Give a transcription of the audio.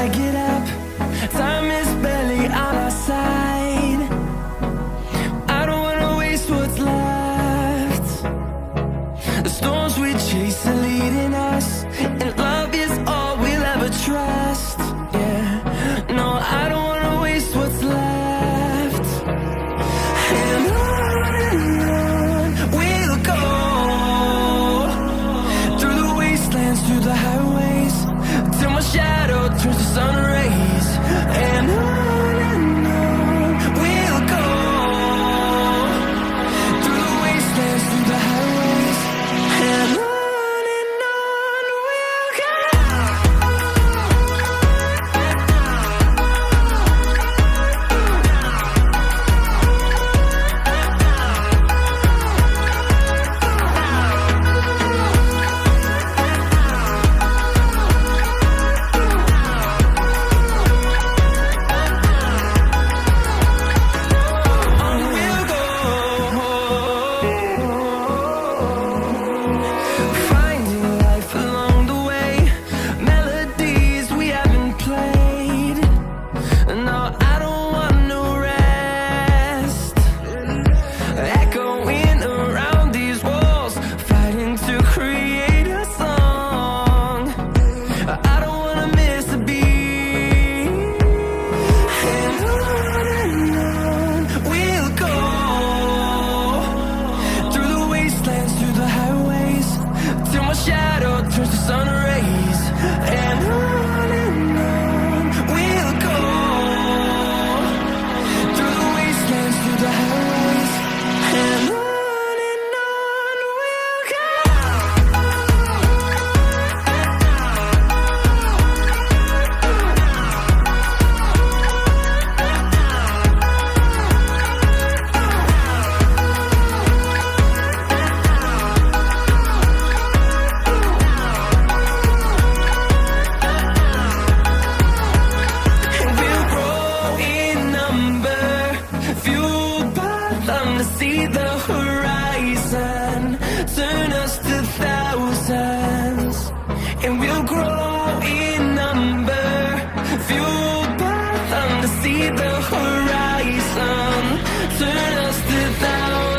gotta get up. Time is barely on our side. I don't wanna waste what's left. The storms we chase are leading us, and love is all we'll ever trust. Yeah, no, I don't wanna waste what's left. And on we'll go, through the wastelands, through the highways, till my shadow turns to sun rays. And on we'll go, through the wastelands, through the highways, and on we'll go. Finding life along the way, melodies we haven't played. No, I don't want no rest. Echoing around these walls, fighting to create a song. I don't wanna miss a beat. And on we'll go, through the wastelands, through the highways, till my shadow turns to sun rays. And on we'll go, through the wastelands, through the highways, and on we'll go. We'll grow in number, fueled by them to see the horizon, turn us to thousands. And we'll grow in number, fueled by them to see the horizon, turn us to thousands.